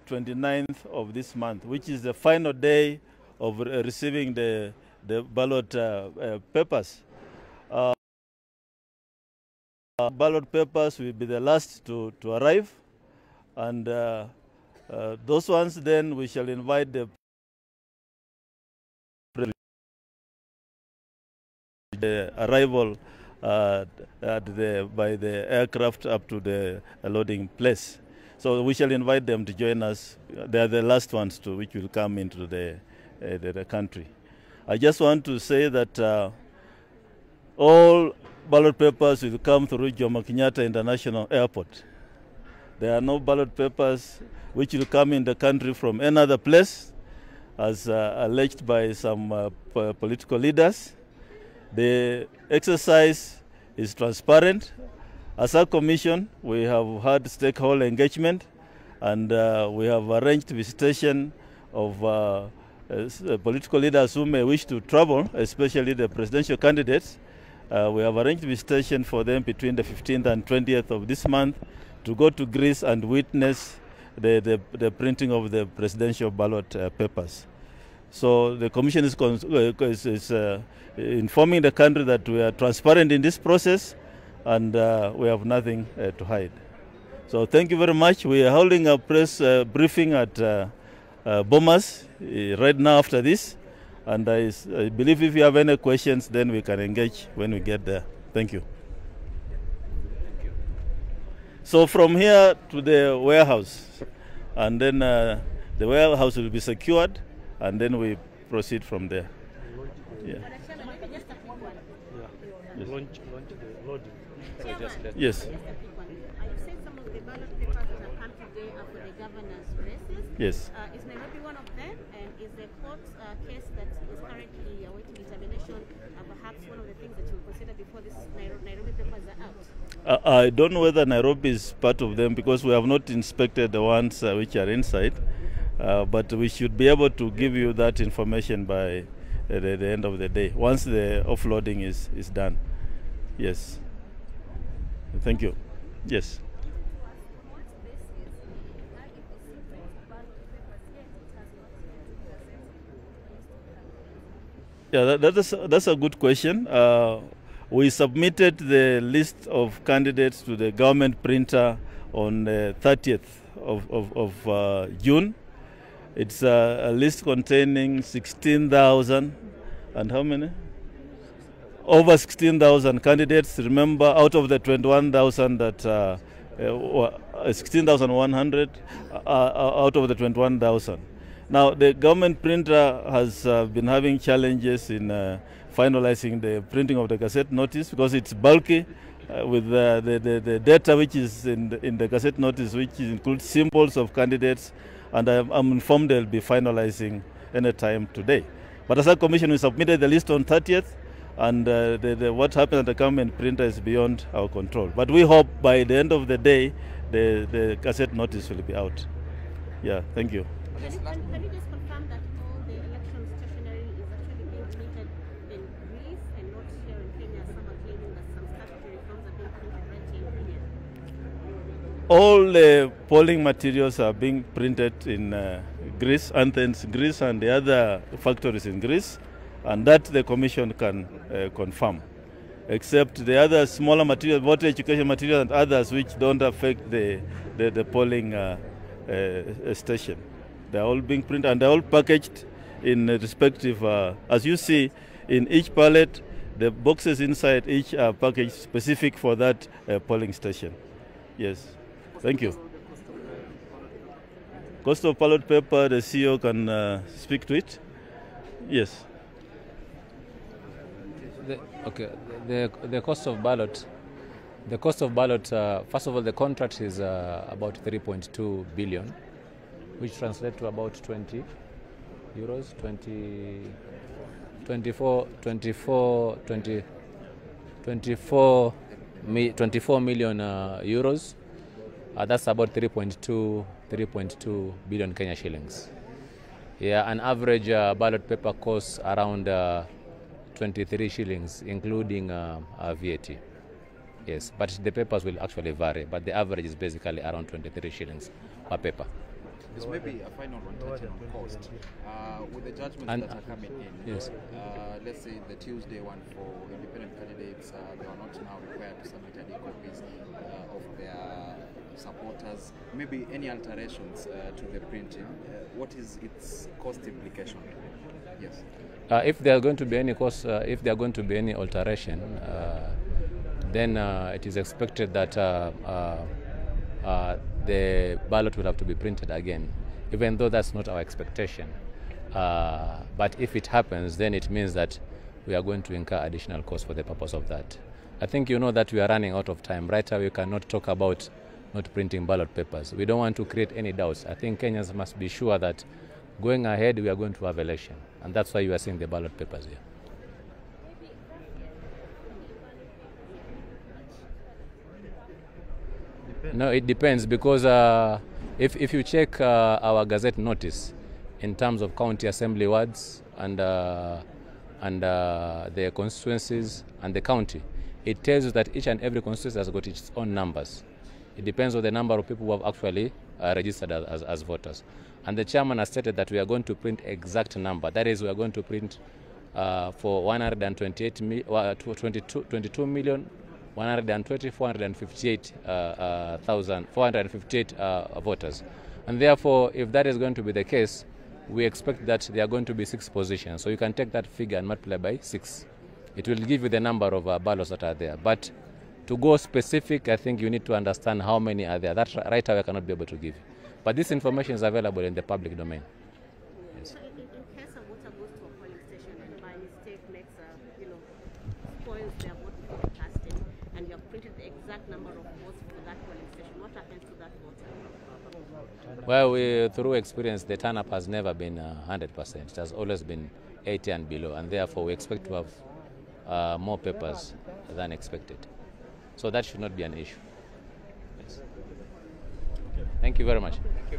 29th of this month, which is the final day of receiving the ballot papers. Ballot papers will be the last to arrive, and those ones then we shall invite the arrival by the aircraft up to the loading place. So we shall invite them to join us. They are the last ones which will come into the country. I just want to say that all ballot papers will come through Jomo Kenyatta International Airport. There are no ballot papers which will come in the country from any other place, as alleged by some political leaders. The exercise is transparent. As a commission, we have had stakeholder engagement, and we have arranged visitation of political leaders who may wish to travel, especially the presidential candidates. We have arranged visitation for them between the 15th and 20th of this month to go to Greece and witness the printing of the presidential ballot papers. So the Commission is informing the country that we are transparent in this process, and we have nothing to hide. So thank you very much. We are holding a press briefing at Bomas right now after this, and I believe if you have any questions, then we can engage when we get there. Thank you. So from here to the warehouse, and then the warehouse will be secured, and then we proceed from there. Yeah. Yes. Launch the loading. Yes. You said some of the ballot papers that have come today are for the governor's races. Yes. Is Nairobi one of them? And is the court case that is currently awaiting determination perhaps one of the things that you will consider before this Nairobi papers are out? I don't know whether Nairobi is part of them, because we have not inspected the ones which are inside. But we should be able to give you that information by the end of the day, once the offloading is done. Yes. Thank you. Yes. Yeah, that's a good question. We submitted the list of candidates to the government printer on the 30th of June. It's a list containing 16,000 and how many? Over 16,000 candidates. Remember, out of the 21,000 that 16,100 out of the 21,000. Now, the government printer has been having challenges in finalizing the printing of the Gazette notice, because it's bulky with the data which is in the Gazette notice, which includes symbols of candidates, and I'm informed they'll be finalizing any time today. But as a commission, we submitted the list on 30th, and what happened at the government printer is beyond our control. But we hope by the end of the day, the Gazette notice will be out. Yeah, thank you. Can you just confirm that all the election stationery is actually being printed in Greece and not here in Kenya? Some are claiming that some statutory forms are being printed right here in Kenya. All the polling materials are being printed in Greece, Athens, Greece, and the other factories in Greece, and that the Commission can confirm, except the other smaller materials, voter education materials and others which don't affect the polling station. They're all being printed, and they're all packaged in respective, as you see, in each pallet, the boxes inside each are packaged specific for that polling station. Yes. Thank you. Cost of ballot paper, the CEO can speak to it. Yes. The cost of ballot. The cost of ballot. First of all, the contract is about 3.2 billion, which translates to about 20 euros, 24 million euros. That's about 3.2 billion Kenya shillings. Yeah, an average ballot paper costs around 23 shillings, including VAT. Yes, but the papers will actually vary, but the average is basically around 23 shillings per paper. This may be a final one touching on cost. With the judgments that are coming in, yes. Let's say the Tuesday one for independent candidates, they are not now required to submit any copies of their supporters. Maybe any alterations to the printing. What is its cost implication? Yes. If there are going to be any cost, if there are going to be any alteration, then it is expected that the ballot will have to be printed again, even though that's not our expectation. But if it happens, then it means that we are going to incur additional costs for the purpose of that. I think you know that we are running out of time. Right now, we cannot talk about not printing ballot papers. We don't want to create any doubts. I think Kenyans must be sure that going ahead, we are going to have election. And that's why you are seeing the ballot papers here. No, it depends, because if you check our Gazette notice in terms of county assembly wards and their constituencies and the county, it tells you that each and every constituency has got its own numbers. It depends on the number of people who have actually registered as voters. And the chairman has stated that we are going to print exact number. That is, we are going to print for 458 voters. And therefore, if that is going to be the case, we expect that there are going to be 6 positions. So you can take that figure and multiply by 6. It will give you the number of ballots that are there. But to go specific, I think you need to understand how many are there. That right now I cannot be able to give you. But this information is available in the public domain. Yes. So in case a voter goes to a polling station and by mistake makes spoils their vote before casting, and you have printed the exact number of votes for that polling station, what happens to that voter? Well, through experience, the turn-up has never been 100%. It has always been 80 and below, and therefore we expect to have more papers than expected. So that should not be an issue. Yes. Thank you very much. Thank you.